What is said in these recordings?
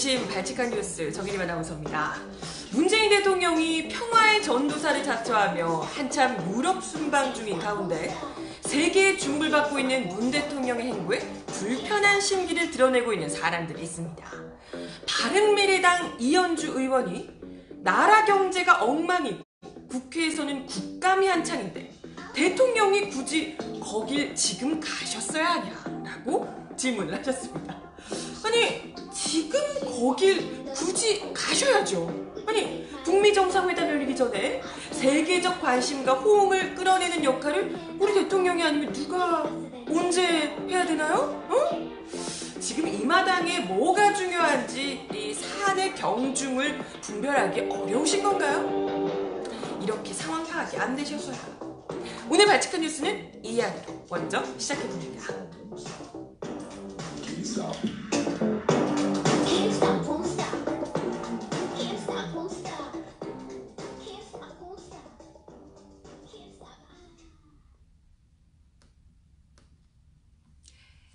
중심 발칙한 뉴스 정일이만 아나운서입니다. 문재인 대통령이 평화의 전도사를 자처하며 한참 유럽 순방 중인 가운데 세계의 주목을 받고 있는 문 대통령의 행보에 불편한 심기를 드러내고 있는 사람들이 있습니다. 바른미래당 이현주 의원이 나라 경제가 엉망이고 국회에서는 국감이 한창인데 대통령이 굳이 거길 지금 가셨어야 하냐라고 질문을 하셨습니다. 아니 지금 거길 굳이 가셔야죠. 아니 북미 정상회담 열리기 전에 세계적 관심과 호응을 끌어내는 역할을 우리 대통령이 아니면 누가 언제 해야 되나요? 지금 이 마당에 뭐가 중요한지 이 사안의 경중을 분별하기 어려우신 건가요? 이렇게 상황 파악이 안 되셔서요. 오늘 발칙한 뉴스는 이 이야기로 먼저 시작해봅니다.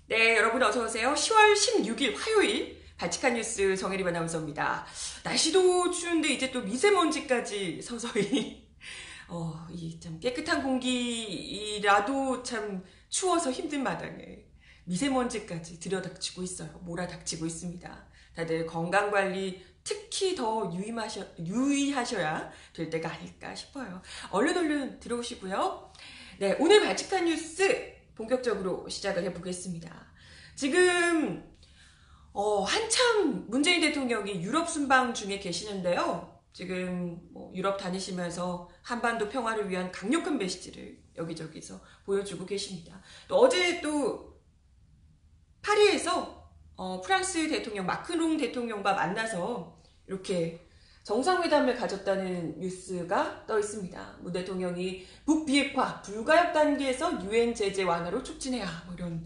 네, 여러분 어서오세요. 10월 16일 화요일 발칙한 뉴스 정혜림 아나운서입니다. 날씨도 추운데 이제 또 미세먼지까지 서서히 이 참 깨끗한 공기라도 참 추워서 힘든 마당에 미세먼지까지 들여닥치고 있어요. 몰아닥치고 있습니다. 다들 건강관리 특히 더 유의하셔야 될 때가 아닐까 싶어요. 얼른 들어오시고요. 네, 오늘 발칙한 뉴스 본격적으로 시작을 해보겠습니다. 지금 한참 문재인 대통령이 유럽 순방 중에 계시는데요. 지금 유럽 다니시면서 한반도 평화를 위한 강력한 메시지를 여기저기서 보여주고 계십니다. 또 어제 또 파리에서 프랑스 대통령 마크롱 대통령과 만나서 이렇게 정상회담을 가졌다는 뉴스가 떠 있습니다. 문 대통령이 북비핵화 불가역 단계에서 유엔 제재 완화로 촉진해야 이런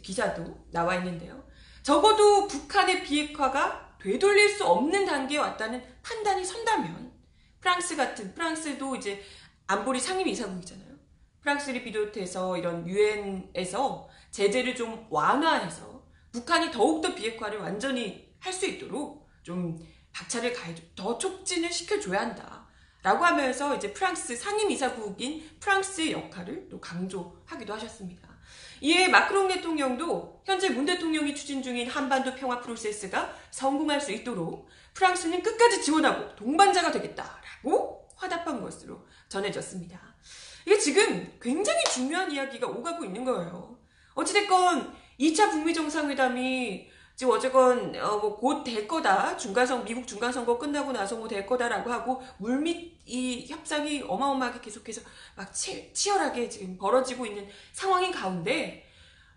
기사도 나와 있는데요. 적어도 북한의 비핵화가 되돌릴 수 없는 단계에 왔다는 판단이 선다면 프랑스도 이제 안보리 상임이사국이잖아요. 프랑스를 비롯해서 이런 유엔에서 제재를 좀 완화해서 북한이 더욱더 비핵화를 완전히 할 수 있도록 좀 박차를 가해줘, 더 촉진을 시켜줘야 한다. 라고 하면서 이제 프랑스 상임이사국인 프랑스의 역할을 또 강조하기도 하셨습니다. 이에 마크롱 대통령도 현재 문 대통령이 추진 중인 한반도 평화 프로세스가 성공할 수 있도록 프랑스는 끝까지 지원하고 동반자가 되겠다라고 화답한 것으로 전해졌습니다. 이게 지금 굉장히 중요한 이야기가 오가고 있는 거예요. 어찌됐건 2차 북미 정상회담이 지금 어쨌건 곧 될 거다. 미국 중간선거 끝나고 나서 될 거다라고 하고 물밑 이 협상이 어마어마하게 계속해서 막 치열하게 지금 벌어지고 있는 상황인 가운데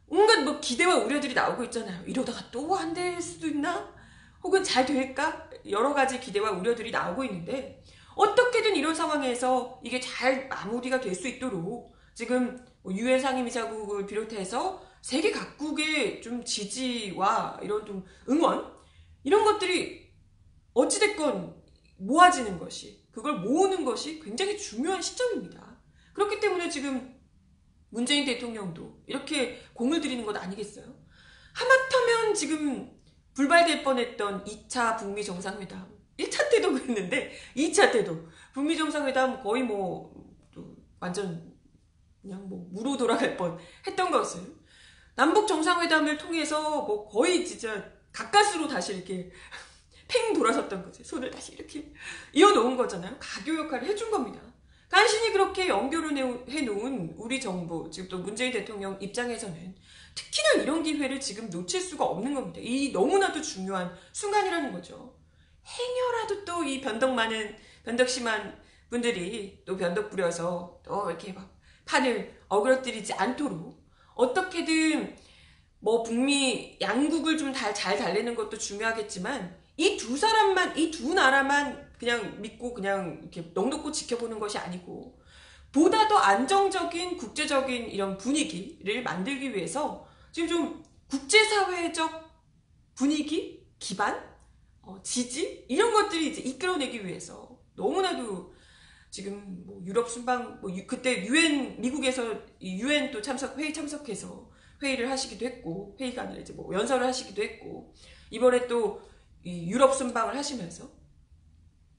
온갖 기대와 우려들이 나오고 있잖아요. 이러다가 또 안 될 수도 있나? 혹은 잘 될까? 여러 가지 기대와 우려들이 나오고 있는데 어떻게든 이런 상황에서 이게 잘 마무리가 될 수 있도록 지금 유엔 상임이사국을 비롯해서 세계 각국의 좀 지지와 이런 좀 응원 이런 것들이 어찌됐건 모아지는 것이 그걸 모으는 것이 굉장히 중요한 시점입니다. 그렇기 때문에 지금 문재인 대통령도 이렇게 공을 들이는 것 아니겠어요? 하마터면 지금 불발될 뻔했던 2차 북미 정상회담 1차 때도 그랬는데 2차 때도 북미 정상회담 거의 완전 그냥 무로 돌아갈 뻔 했던 것을 남북 정상회담을 통해서 거의 진짜 가까스로 다시 이렇게 팽 돌아섰던 거지. 손을 다시 이렇게 이어놓은 거잖아요. 가교 역할을 해준 겁니다. 간신히 그렇게 연결을 해놓은 우리 정부, 지금 또 문재인 대통령 입장에서는 특히나 이런 기회를 지금 놓칠 수가 없는 겁니다. 이 너무나도 중요한 순간이라는 거죠. 행여라도 또 이 변덕 심한 분들이 또 변덕 부려서 또 이렇게 막 판을 어그러뜨리지 않도록 어떻게든 북미 양국을 좀 잘 달래는 것도 중요하겠지만 이 두 나라만 그냥 믿고 그냥 이렇게 넋놓고 지켜보는 것이 아니고 보다 더 안정적인 국제적인 이런 분위기를 만들기 위해서 지금 좀 국제사회적 분위기, 기반, 지지 이런 것들이 이제 이끌어내기 위해서 너무나도 지금 유럽 순방 그때 미국에서 유엔 또 회의 참석해서 회의를 하시기도 했고 회의가 아니라 이제 연설을 하시기도 했고 이번에 또 이 유럽 순방을 하시면서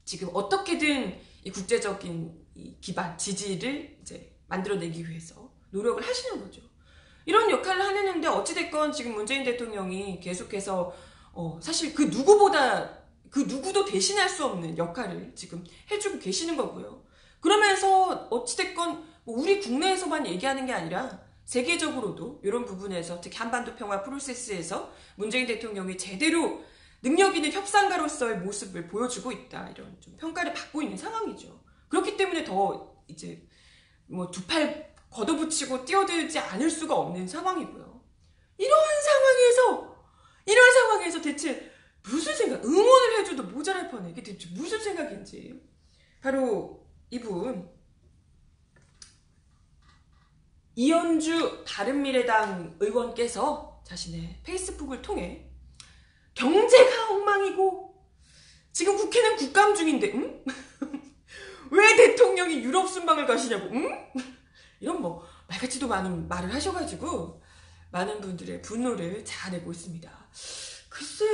지금 어떻게든 이 국제적인 이 기반, 지지를 이제 만들어내기 위해서 노력을 하시는 거죠. 이런 역할을 하는데 어찌됐건 지금 문재인 대통령이 계속해서 사실 그 누구도 대신할 수 없는 역할을 지금 해주고 계시는 거고요. 그러면서 어찌됐건 우리 국내에서만 얘기하는 게 아니라 세계적으로도 이런 부분에서 특히 한반도 평화 프로세스에서 문재인 대통령이 제대로 능력 있는 협상가로서의 모습을 보여주고 있다. 이런 좀 평가를 받고 있는 상황이죠. 그렇기 때문에 더 이제 뭐 두 팔 걷어붙이고 뛰어들지 않을 수가 없는 상황이고요. 이런 상황에서 대체 무슨 생각, 응원을 해줘도 모자랄 뻔해. 이게 대체 무슨 생각인지. 바로 이분, 이현주 바른미래당 의원께서 자신의 페이스북을 통해 경제가 엉망이고 지금 국회는 국감 중인데 응? 왜 대통령이 유럽 순방을 가시냐고 응? 이런 뭐 말같지도 많은 말을 하셔가지고 많은 분들의 분노를 자아내고 있습니다. 글쎄,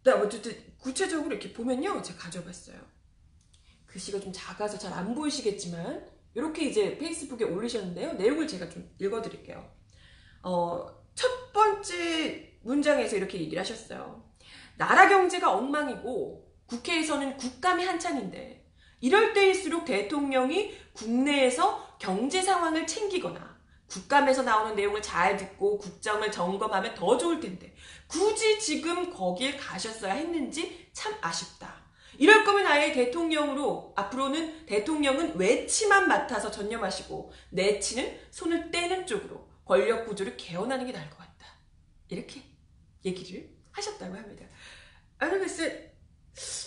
어쨌든 구체적으로 이렇게 보면요, 제가 가져봤어요. 글씨가 좀 작아서 잘 안 보이시겠지만 이렇게 이제 페이스북에 올리셨는데요. 내용을 제가 좀 읽어드릴게요. 첫 번째 문장에서 이렇게 얘기를 하셨어요. 나라 경제가 엉망이고 국회에서는 국감이 한창인데 이럴 때일수록 대통령이 국내에서 경제 상황을 챙기거나 국감에서 나오는 내용을 잘 듣고 국정을 점검하면 더 좋을 텐데 굳이 지금 거길 가셨어야 했는지 참 아쉽다. 이럴 거면 아예 대통령으로 앞으로는 대통령은 외치만 맡아서 전념하시고 내치는 손을 떼는 쪽으로 권력 구조를 개헌하는 게 나을 것 같다. 이렇게 얘기를 하셨다고 합니다. 아니 글쎄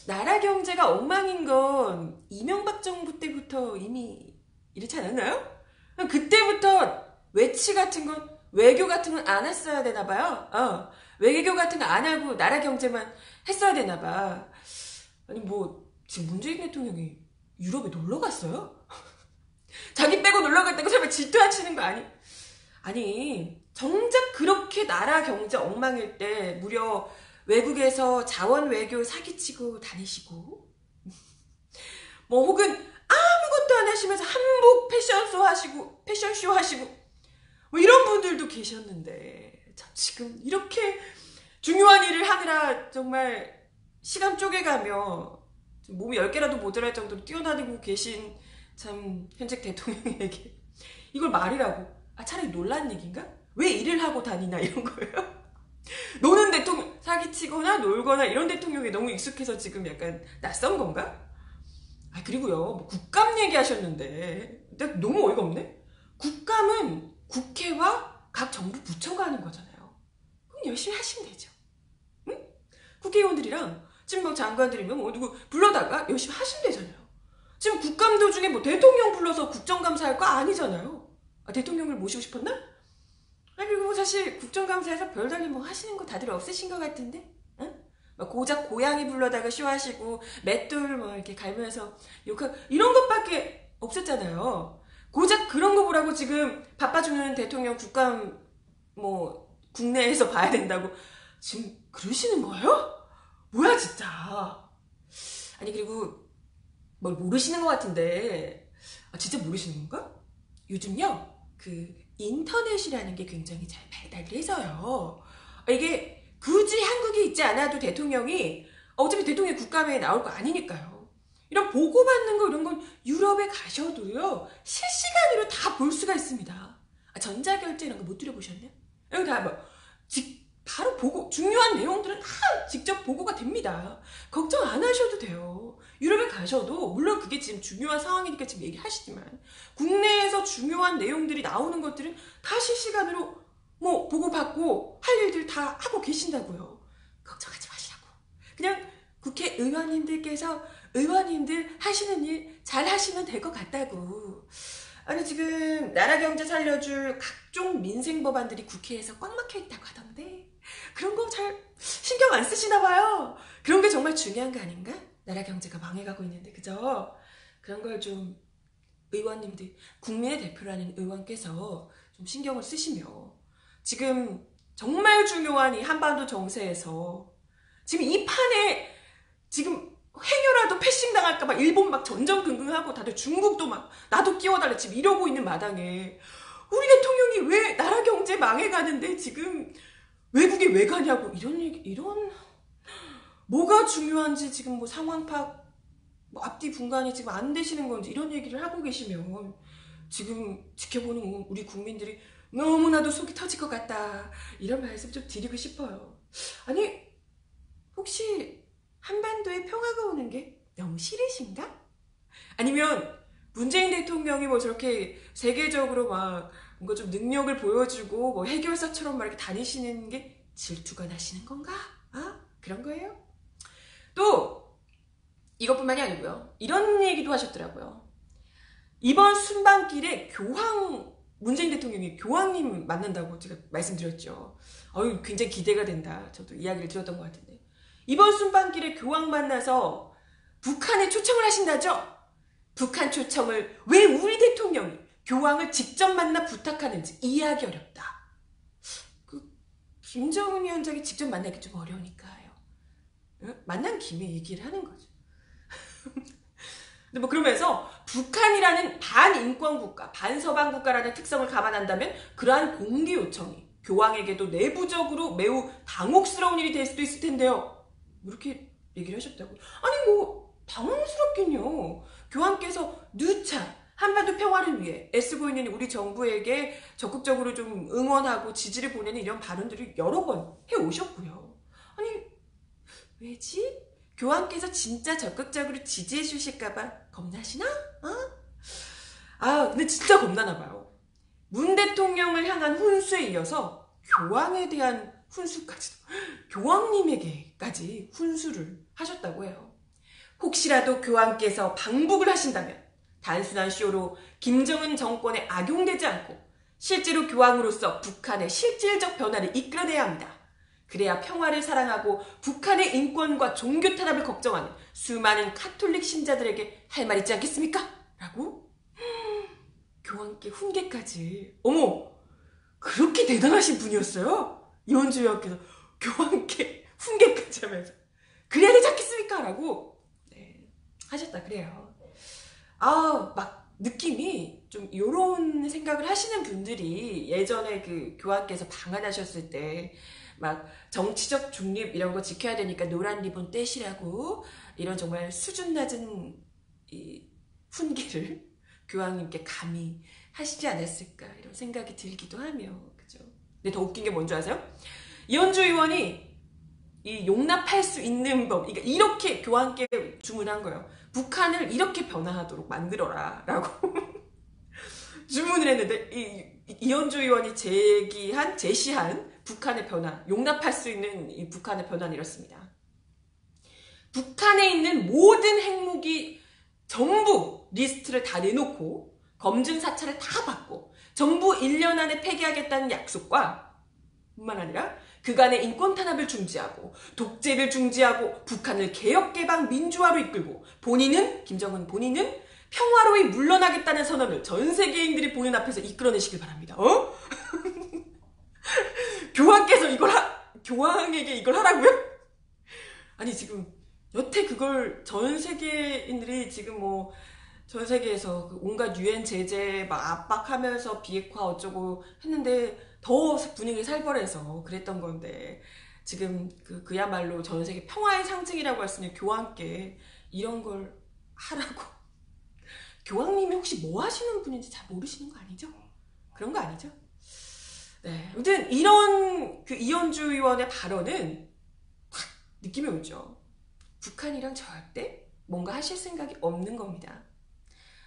나라 경제가 엉망인 건 이명박 정부 때부터 이미 이렇지 않았나요? 그때부터 외치 같은 건 외교 같은 건 안 했어야 되나 봐요. 외교 같은 거 안 하고 나라 경제만 했어야 되나 봐. 아니 뭐 지금 문재인 대통령이 유럽에 놀러 갔어요? 자기 빼고 놀러 갔다고 설마 질투하시는 거 아니 정작 그렇게 나라 경제 엉망일 때 무려 외국에서 자원 외교 사기치고 다니시고 뭐 혹은 아무것도 안 하시면서 한복 패션쇼 하시고 뭐 이런 분들도 계셨는데 참 지금 이렇게 중요한 일을 하느라 정말 시간 쪼개가며 몸이 10개라도 모자랄 정도로 뛰어다니고 계신 참 현직 대통령에게 이걸 말이라고? 차라리 놀란 얘기인가? 왜 일을 하고 다니나 이런 거예요? 노는 대통령, 사기치거나 놀거나 이런 대통령이 너무 익숙해서 지금 약간 낯선 건가? 그리고요, 뭐 국감 얘기하셨는데 너무 어이가 없네? 국감은 국회와 각 정부 부처가 하는 거잖아요. 그럼 열심히 하시면 되죠. 응? 국회의원들이랑 지금 뭐 장관들이면 뭐 누구 불러다가 열심히 하시면 되잖아요. 지금 국감 도중에 뭐 대통령 불러서 국정감사할 거 아니잖아요. 대통령을 모시고 싶었나? 그리고 뭐 사실 국정감사에서 별달리 뭐 하시는 거 다들 없으신 것 같은데? 응? 고작 고양이 불러다가 쇼하시고 맷돌 뭐 이렇게 갈면서 욕하고 이런 것밖에 없었잖아요. 고작 그런 거 보라고 지금 바빠 죽는 대통령 국감 뭐 국내에서 봐야 된다고 지금 그러시는 거예요? 뭐야 진짜. 아니 그리고 뭘 모르시는 것 같은데 진짜 모르시는 건가? 요즘요 그 인터넷이라는 게 굉장히 잘 발달을 해서요. 이게 굳이 한국에 있지 않아도 대통령이 어차피 대통령 국감에 나올 거 아니니까요. 이런 보고받는 거 이런 건 유럽에 가셔도요. 실시간으로 다 볼 수가 있습니다. 전자결제 이런 거 못 들여보셨나요? 여기 다 뭐 바로 보고 중요한 내용들은 다 직접 보고가 됩니다. 걱정 안 하셔도 돼요. 유럽에 가셔도 물론 그게 지금 중요한 상황이니까 지금 얘기하시지만 국내에서 중요한 내용들이 나오는 것들은 다 실시간으로 뭐 보고받고 할 일들 다 하고 계신다고요. 걱정하지 마시라고. 그냥 국회의원님들께서 의원님들 하시는 일 잘 하시면 될 것 같다고. 아니 지금 나라 경제 살려줄 각종 민생 법안들이 국회에서 꽉 막혀 있다고 하던데 그런 거 잘 신경 안 쓰시나 봐요. 그런 게 정말 중요한 거 아닌가? 나라 경제가 망해가고 있는데 그죠? 그런 걸 좀 의원님들 국민의 대표라는 의원께서 좀 신경을 쓰시며 지금 정말 중요한 이 한반도 정세에서 지금 이 판에 지금 행여라도 패싱 당할까봐 일본 막 전전긍긍하고 다들 중국도 막 나도 끼워달래 지금 이러고 있는 마당에 우리 대통령이 왜 나라 경제 망해가는데 지금 외국에 왜 가냐고 이런 얘기, 이런 뭐가 중요한지 지금 뭐 상황 파악 뭐 앞뒤 분간이 지금 안 되시는 건지 이런 얘기를 하고 계시면 지금 지켜보는 우리 국민들이 너무나도 속이 터질 것 같다 이런 말씀 좀 드리고 싶어요. 아니 혹시 한반도에 평화가 오는 게 너무 싫으신가? 아니면 문재인 대통령이 뭐 저렇게 세계적으로 막 뭔가 좀 능력을 보여주고 뭐 해결사처럼 막 이렇게 다니시는 게 질투가 나시는 건가? 아? 그런 거예요? 또 이것뿐만이 아니고요. 이런 얘기도 하셨더라고요. 이번 순방길에 문재인 대통령이 교황님 만난다고 제가 말씀드렸죠. 굉장히 기대가 된다. 저도 이야기를 들었던 것 같은데. 이번 순방길에 교황 만나서 북한에 초청을 하신다죠? 북한 초청을 왜 우리 대통령이 교황을 직접 만나 부탁하는지 이해하기 어렵다. 김정은 위원장이 직접 만나기 좀 어려우니까요. 만난 김에 얘기를 하는 거죠. 근데 뭐 그러면서 북한이라는 반인권 국가, 반서방 국가라는 특성을 감안한다면 그러한 공개 요청이 교황에게도 내부적으로 매우 당혹스러운 일이 될 수도 있을 텐데요. 이렇게 얘기를 하셨다고. 아니 뭐 당황스럽긴요. 교황께서 누차 한반도 평화를 위해 애쓰고 있는 우리 정부에게 적극적으로 좀 응원하고 지지를 보내는 이런 발언들을 여러 번 해오셨고요. 아니 왜지? 교황께서 진짜 적극적으로 지지해 주실까봐 겁나시나? 근데 진짜 겁나나봐요. 문 대통령을 향한 훈수에 이어서 교황에 대한 훈수까지도, 교황님에게까지 훈수를 하셨다고 해요. 혹시라도 교황께서 방북을 하신다면 단순한 쇼로 김정은 정권에 악용되지 않고 실제로 교황으로서 북한의 실질적 변화를 이끌어내야 합니다. 그래야 평화를 사랑하고 북한의 인권과 종교 탄압을 걱정하는 수많은 카톨릭 신자들에게 할 말 있지 않겠습니까? 라고 교황께 훈계까지. 어머, 그렇게 대단하신 분이었어요? 이원주 의원께서 교황께 훈계까지 하면서 그래야 되지 않겠습니까? 라고 하셨다 그래요. 막 느낌이 좀 요런 생각을 하시는 분들이 예전에 그 교황께서 방한하셨을 때 막 정치적 중립 이런 거 지켜야 되니까 노란 리본 떼시라고 이런 정말 수준 낮은 이 훈계를 교황님께 감히 하시지 않았을까 이런 생각이 들기도 하며 그죠. 근데 더 웃긴 게 뭔지 아세요? 이현주 의원이 이 용납할 수 있는 법, 그러니까 이렇게 교황께 주문한 거예요. 북한을 이렇게 변화하도록 만들어라 라고 주문을 했는데 이현주 의원이 제시한 북한의 변화, 용납할 수 있는 이 북한의 변화는 이렇습니다. 북한에 있는 모든 핵무기 전부 리스트를 다 내놓고 검증 사찰을 다 받고 정부 1년 안에 폐기하겠다는 약속과 뿐만 아니라 그간의 인권 탄압을 중지하고 독재를 중지하고 북한을 개혁 개방 민주화로 이끌고 김정은 본인은 평화로이 물러나겠다는 선언을 전 세계인들이 보는 앞에서 이끌어내시길 바랍니다. 교황께서 교황에게 이걸 하라고요? 아니 지금 여태 그걸 전 세계인들이 지금 뭐 전 세계에서 온갖 유엔 제재 막 압박하면서 비핵화 어쩌고 했는데 더 분위기 살벌해서 그랬던 건데 지금 그야말로 전 세계 평화의 상징이라고 할 수 있는 교황께 이런 걸 하라고. 교황님이 혹시 뭐 하시는 분인지 잘 모르시는 거 아니죠? 그런 거 아니죠? 네. 아무튼 이런 이현주 의원의 발언은 딱 느낌이 오죠. 북한이랑 절대 뭔가 하실 생각이 없는 겁니다.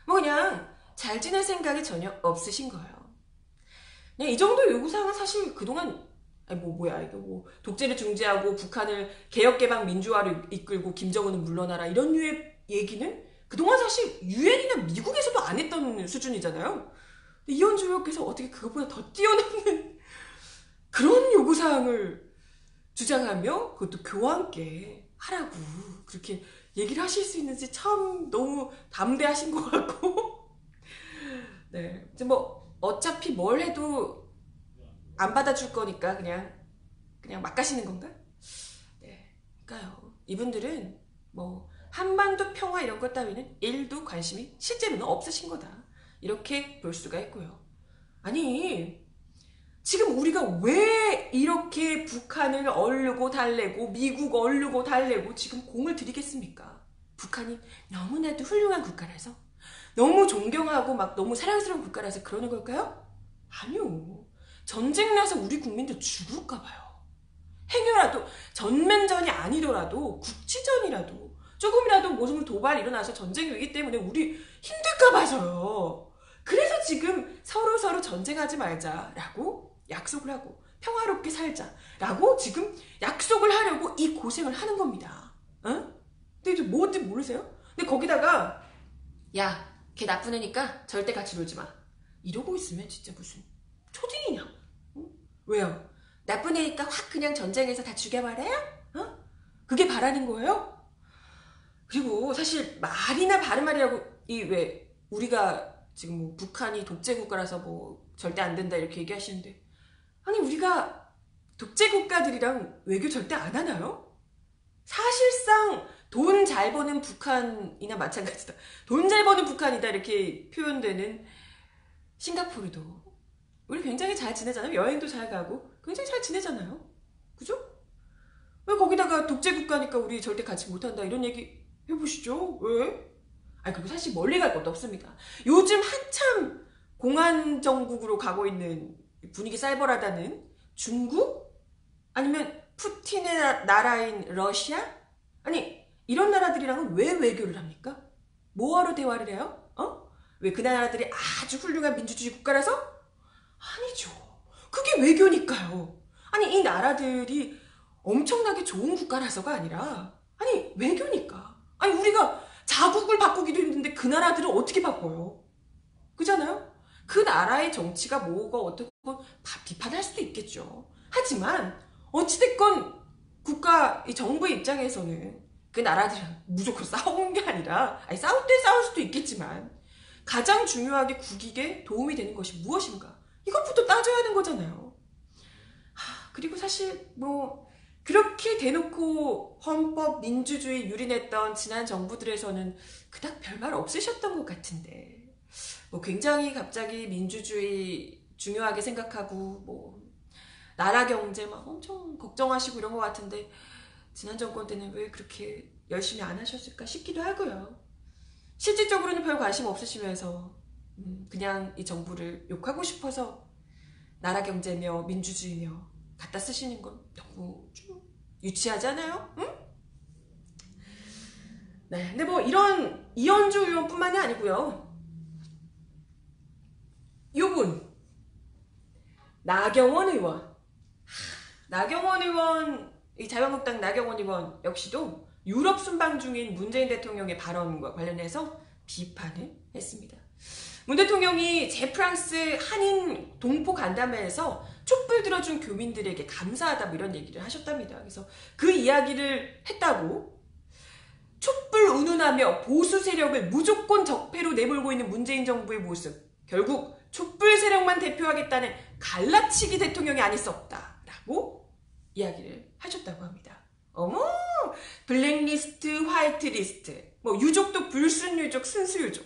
뭐 그냥 잘 지낼 생각이 전혀 없으신 거예요. 그냥 이 정도 요구사항은 사실 그동안 이거 독재를 중지하고 북한을 개혁개방 민주화를 이끌고 김정은은 물러나라 이런 류의 얘기는 그동안 사실 유엔이나 미국에서도 안 했던 수준이잖아요. 이현주 의원께서 어떻게 그것보다 더 뛰어넘는 그런 요구사항을 주장하며 그것도 교황께 하라고 그렇게 얘기를 하실 수 있는지 참 너무 담대하신 것 같고 네, 이제 뭐 어차피 뭘 해도 안 받아줄 거니까 그냥 막 가시는 건가? 네. 아닐까요? 이분들은 뭐 한반도 평화 이런 것 따위는 1도 관심이 실제로는 없으신 거다. 이렇게 볼 수가 있고요. 아니 지금 우리가 왜 이렇게 북한을 얼르고 달래고 미국 얼르고 달래고 지금 공을 들이겠습니까? 북한이 너무나도 훌륭한 국가라서 너무 존경하고 막 너무 사랑스러운 국가라서 그러는 걸까요? 아니요. 전쟁 나서 우리 국민들 죽을까 봐요. 행여라도 전면전이 아니더라도 국지전이라도 조금이라도 무슨 도발이 일어나서 전쟁이 오기 때문에 우리 힘들까 봐서요. 그래서 지금 서로 전쟁하지 말자라고 약속을 하고 평화롭게 살자라고 지금 약속을 하려고 이 고생을 하는 겁니다. 응? 근데 뭔지 모르세요? 근데 거기다가 야, 걔 나쁜 애니까 절대 같이 놀지 마. 이러고 있으면 진짜 무슨 초딩이냐? 응? 왜요? 나쁜 애니까 확 그냥 전쟁에서 다 죽여버려요? 어? 그게 바라는 거예요? 그리고 사실 말이나 바른 말이라고 이 왜 우리가 지금 뭐 북한이 독재 국가라서 뭐 절대 안 된다 이렇게 얘기하시는데 아니 우리가 독재 국가들이랑 외교 절대 안 하나요? 사실상 돈 잘 버는 북한이나 마찬가지다. 돈 잘 버는 북한이다 이렇게 표현되는 싱가포르도 우리 굉장히 잘 지내잖아요. 여행도 잘 가고 굉장히 잘 지내잖아요. 그죠? 왜 거기다가 독재 국가니까 우리 절대 같이 못한다 이런 얘기 해보시죠. 왜? 아니 그리고 사실 멀리 갈 것도 없습니다. 요즘 한참 공안정국으로 가고 있는 분위기 쌀벌하다는 중국? 아니면 푸틴의 나라인 러시아? 아니 이런 나라들이랑은 왜 외교를 합니까? 뭐하러 대화를 해요? 어? 왜 그 나라들이 아주 훌륭한 민주주의 국가라서? 아니죠. 그게 외교니까요. 아니 이 나라들이 엄청나게 좋은 국가라서가 아니라 아니 외교니까. 아니 우리가 자국을 바꾸기도 힘든데 그 나라들을 어떻게 바꿔요? 그잖아요? 그 나라의 정치가 뭐가 어떻고 비판할 수도 있겠죠. 하지만 어찌됐건 국가 이 정부 입장에서는 그 나라들이랑 무조건 싸우는 게 아니라 아니 싸울 때 싸울 수도 있겠지만 가장 중요하게 국익에 도움이 되는 것이 무엇인가 이것부터 따져야 하는 거잖아요. 그리고 사실 뭐 그렇게 대놓고 헌법 민주주의 유린했던 지난 정부들에서는 그닥 별말 없으셨던 것 같은데 뭐 굉장히 갑자기 민주주의 중요하게 생각하고 뭐 나라 경제 막 엄청 걱정하시고 이런 것 같은데 지난 정권 때는 왜 그렇게 열심히 안 하셨을까 싶기도 하고요. 실질적으로는 별 관심 없으시면서 그냥 이 정부를 욕하고 싶어서 나라 경제며 민주주의며 갖다 쓰시는 건 너무 좀 유치하지 않아요? 응? 네, 근데 뭐 이런 이현주 의원뿐만이 아니고요. 요분 나경원 의원 이 자유한국당 나경원 의원 역시도 유럽 순방 중인 문재인 대통령의 발언과 관련해서 비판을 했습니다. 문 대통령이 제프랑스 한인 동포 간담회에서 촛불 들어준 교민들에게 감사하다 뭐 이런 얘기를 하셨답니다. 그래서 그 이야기를 했다고 촛불 운운하며 보수 세력을 무조건 적폐로 내몰고 있는 문재인 정부의 모습 결국 촛불 세력만 대표하겠다는 갈라치기 대통령이 아닐 수 없다라고 이야기를 하셨다고 합니다. 어머 블랙리스트 화이트리스트 뭐 유족도 불순유족 순수유족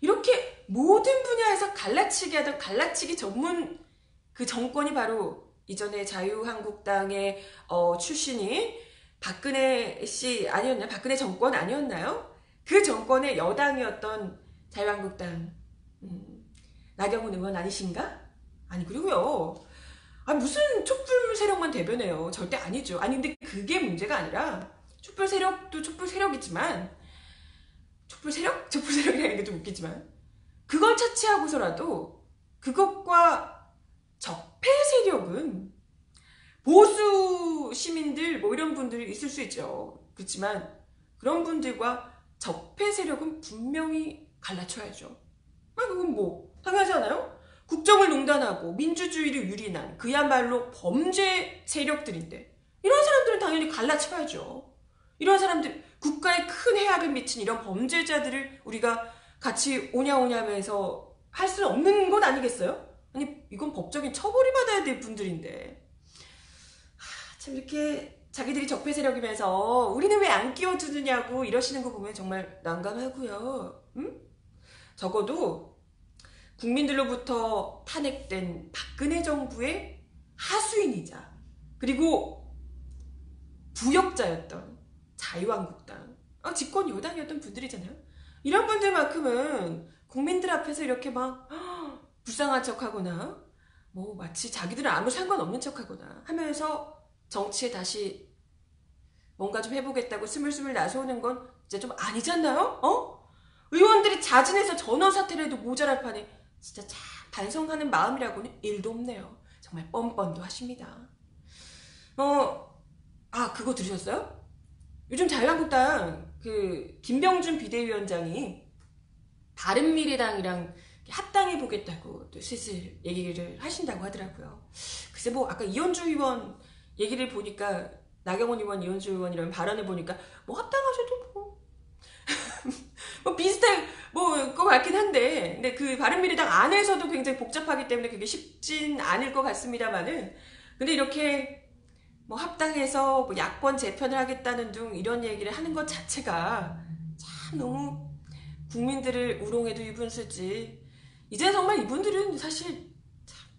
이렇게 모든 분야에서 갈라치기 하던 갈라치기 전문 그 정권이 바로 이전에 자유한국당의 출신이 박근혜 씨 아니었나요? 박근혜 정권 아니었나요? 그 정권의 여당이었던 자유한국당 나경원 의원 아니신가? 아니 그리고요. 무슨 촛불 세력만 대변해요. 절대 아니죠. 아니 근데 그게 문제가 아니라 촛불 세력도 촛불 세력이지만 촛불 세력? 촛불 세력이라는 게 좀 웃기지만 그걸 차치하고서라도 그것과 적폐 세력은 보수 시민들 뭐 이런 분들이 있을 수 있죠. 그렇지만 그런 분들과 적폐 세력은 분명히 갈라쳐야죠. 그건 뭐 당연하지 않아요? 국정을 농단하고 민주주의를 유린한 그야말로 범죄 세력들인데 이런 사람들은 당연히 갈라쳐야죠. 이런 사람들 국가에 큰 해악을 미친 이런 범죄자들을 우리가 같이 오냐오냐면서 할 수 없는 것 아니겠어요? 아니 이건 법적인 처벌이 받아야 될 분들인데 참 이렇게 자기들이 적폐 세력이면서 우리는 왜 안 끼워주느냐고 이러시는 거 보면 정말 난감하고요. 응? 적어도 국민들로부터 탄핵된 박근혜 정부의 하수인이자 그리고 부역자였던 자유한국당 집권 여당이었던 분들이잖아요. 이런 분들만큼은 국민들 앞에서 이렇게 막 불쌍한 척하거나 뭐 마치 자기들은 아무 상관없는 척하거나 하면서 정치에 다시 뭔가 좀 해보겠다고 스물스물 나서오는 건 진짜 좀 아니지 않나요? 의원들이 자진해서 전원 사퇴를 해도 모자랄 판에 진짜 참 반성하는 마음이라고는 1도 없네요. 정말 뻔뻔도 하십니다. 그거 들으셨어요? 요즘 자유한국당 김병준 비대위원장이 바른미래당이랑 합당해보겠다고 또 슬슬 얘기를 하신다고 하더라고요. 글쎄 뭐 아까 이현주 의원 얘기를 보니까 나경원 의원, 이현주 의원이랑 발언해보니까 뭐 합당하셔도 뭐 비슷할 것 같긴 한데 근데 그 바른미래당 안에서도 굉장히 복잡하기 때문에 그게 쉽진 않을 것 같습니다만은 근데 이렇게 뭐 합당해서 뭐 야권 재편을 하겠다는 등 이런 얘기를 하는 것 자체가 참 너무 국민들을 우롱해도 이분수지. 이제 정말 이분들은 사실 참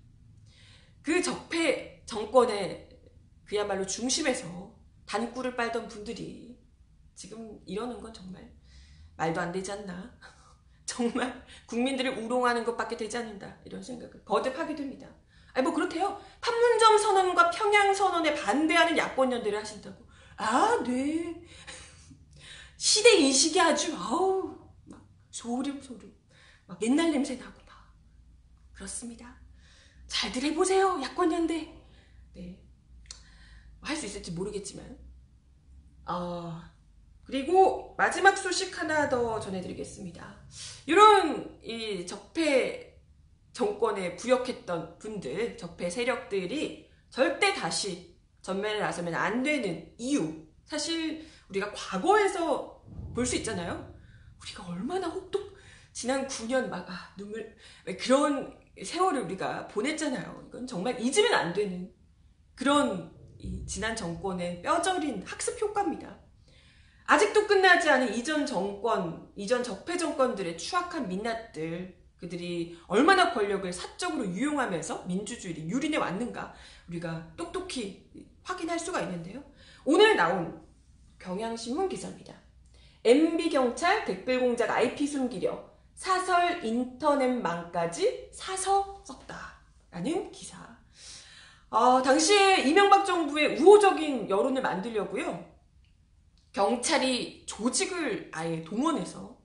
그 적폐 정권의 그야말로 중심에서 단꿀을 빨던 분들이 지금 이러는 건 정말 말도 안 되지 않나. 정말 국민들을 우롱하는 것밖에 되지 않는다. 이런 생각을 거듭하게 됩니다. 뭐 그렇대요. 판문점 선언과 평양 선언에 반대하는 야권 연대를 하신다고. 네. 시대 인식이 아주 막 소름 막 옛날 냄새 나고 막 그렇습니다. 잘들 해보세요. 야권 연대. 네. 할 수 있을지 모르겠지만 그리고 마지막 소식 하나 더 전해드리겠습니다. 이런 이 적폐 정권에 부역했던 분들, 적폐 세력들이 절대 다시 전면에 나서면 안 되는 이유. 사실 우리가 과거에서 볼 수 있잖아요. 우리가 얼마나 지난 9년 눈물 그런 세월을 우리가 보냈잖아요. 이건 정말 잊으면 안 되는 그런 이 지난 정권의 뼈저린 학습 효과입니다. 아직도 끝나지 않은 이전 적폐 정권들의 추악한 민낯들, 그들이 얼마나 권력을 사적으로 유용하면서 민주주의를 유린해 왔는가 우리가 똑똑히 확인할 수가 있는데요. 오늘 나온 경향신문 기사입니다. MB경찰 댓글공작 IP 숨기려 사설 인터넷망까지 사서 썼다라는 기사. 당시에 이명박 정부의 우호적인 여론을 만들려고요. 경찰이 조직을 아예 동원해서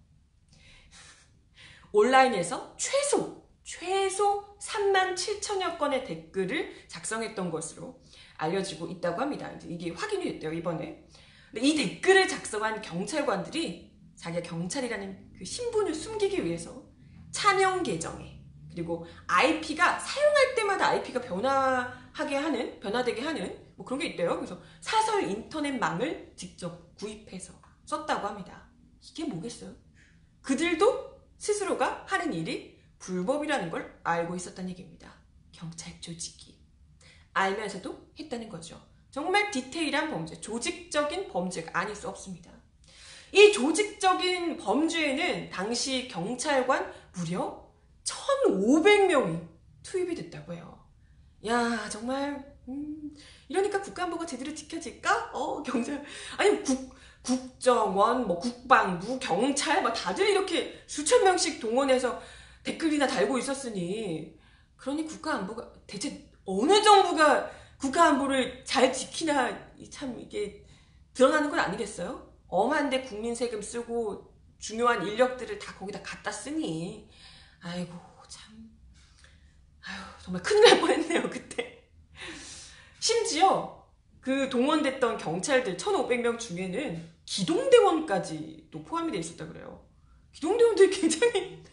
온라인에서 최소 37,000여 건의 댓글을 작성했던 것으로 알려지고 있다고 합니다. 이제 이게 확인이 됐대요, 이번에. 근데 이 댓글을 작성한 경찰관들이 자기가 경찰이라는 그 신분을 숨기기 위해서 차명 계정에 그리고 IP가 사용할 때마다 IP가 변화되게 하는 뭐 그런 게 있대요. 그래서 사설 인터넷망을 직접 구입해서 썼다고 합니다. 이게 뭐겠어요? 그들도 스스로가 하는 일이 불법이라는 걸 알고 있었다는 얘기입니다. 경찰 조직이. 알면서도 했다는 거죠. 정말 디테일한 범죄, 조직적인 범죄가 아닐 수 없습니다. 이 조직적인 범죄에는 당시 경찰관 무려 1,500명이 투입이 됐다고 해요. 야, 정말 이러니까 국가안보가 제대로 지켜질까? 경찰 아니 국정원, 뭐 국방부, 경찰 막 다들 이렇게 수천 명씩 동원해서 댓글이나 달고 있었으니 그러니 국가안보가 대체 어느 정부가 국가안보를 잘 지키나 참 이게 드러나는 건 아니겠어요? 엄한데 국민 세금 쓰고 중요한 인력들을 다 거기다 갖다 쓰니 아이고 참 정말 큰일 날 뻔했네요 그때. 심지어 그 동원됐던 경찰들 1,500명 중에는 기동대원까지도 포함이 돼 있었다 그래요. 기동대원들 굉장히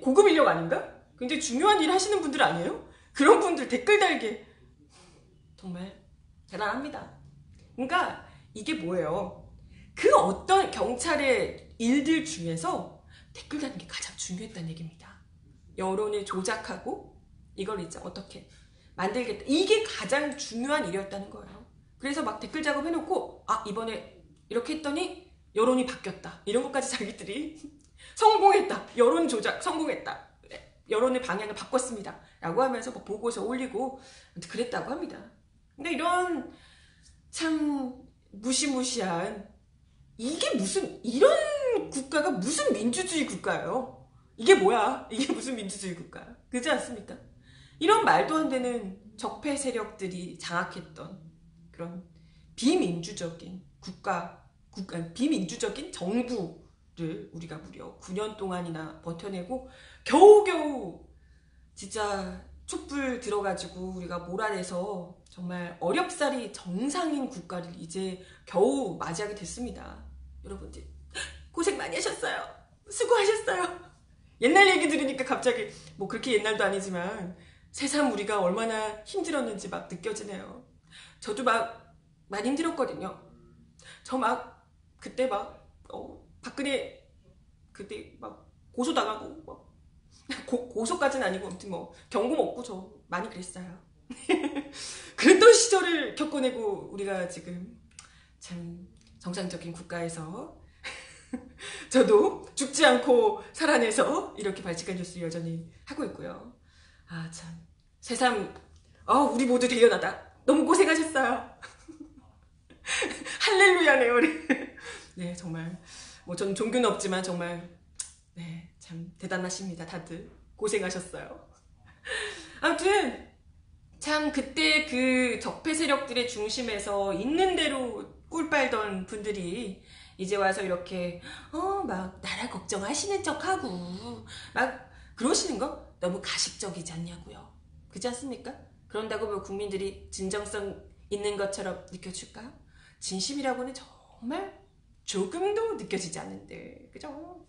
고급 인력 아닌가? 굉장히 중요한 일 하시는 분들 아니에요? 그런 분들 댓글 달게 정말 대단합니다. 그러니까 이게 뭐예요? 그 어떤 경찰의 일들 중에서 댓글 다는 게 가장 중요했다는 얘기입니다. 여론을 조작하고 이걸 이제 어떻게 만들겠다. 이게 가장 중요한 일이었다는 거예요. 그래서 막 댓글 작업해놓고 아 이번에 이렇게 했더니 여론이 바뀌었다 이런 것까지 자기들이 성공했다, 여론 조작 성공했다, 여론의 방향을 바꿨습니다 라고 하면서 뭐 보고서 올리고 그랬다고 합니다. 근데 이런 참 무시무시한, 이게 무슨, 이런 국가가 무슨 민주주의 국가예요? 이게 뭐야? 이게 무슨 민주주의 국가야? 그렇지 않습니까? 이런 말도 안 되는 적폐 세력들이 장악했던 그런 비민주적인 비민주적인 정부를 우리가 무려 9년 동안이나 버텨내고 겨우겨우 진짜 촛불 들어가지고 우리가 몰아내서 정말 어렵사리 정상인 국가를 이제 겨우 맞이하게 됐습니다. 여러분들 고생 많이 하셨어요. 수고하셨어요. 옛날 얘기 들으니까 갑자기 뭐 그렇게 옛날도 아니지만 새삼 우리가 얼마나 힘들었는지 막 느껴지네요. 저도 막 많이 힘들었거든요. 저 막 그때 막 박근혜 그때 막 고소당하고 막 고소까지는 아니고 아무튼 뭐 경고 먹고 저 많이 그랬어요. 그랬던 시절을 겪어내고 우리가 지금 참 정상적인 국가에서 저도 죽지 않고 살아내서 이렇게 발칙한 뉴스 여전히 하고 있고요. 아 참 새삼 우리 모두 대견하다. 너무 고생하셨어요. 할렐루야네요. 네 정말 뭐 저는 종교는 없지만 정말 네 참 대단하십니다. 다들 고생하셨어요. 아무튼 참 그때 그 적폐 세력들의 중심에서 있는 대로 꿀 빨던 분들이 이제 와서 이렇게 막 나라 걱정하시는 척하고 막 그러시는 거 너무 가식적이지 않냐고요. 그렇지 않습니까? 그런다고 뭐 국민들이 진정성 있는 것처럼 느껴질까? 진심이라고는 정말 조금도 느껴지지 않는데 그죠?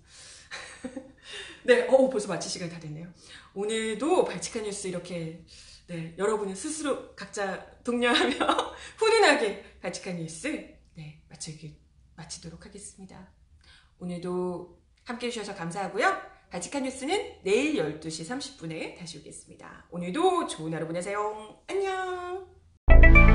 네, 벌써 마칠 시간이 다 됐네요. 오늘도 발칙한 뉴스 이렇게 네, 여러분은 스스로 각자 독려하며 훈훈하게 발칙한 뉴스 네, 마치도록 하겠습니다. 오늘도 함께 해주셔서 감사하고요. 발칙한 뉴스는 내일 12시 30분에 다시 오겠습니다. 오늘도 좋은 하루 보내세요. 안녕.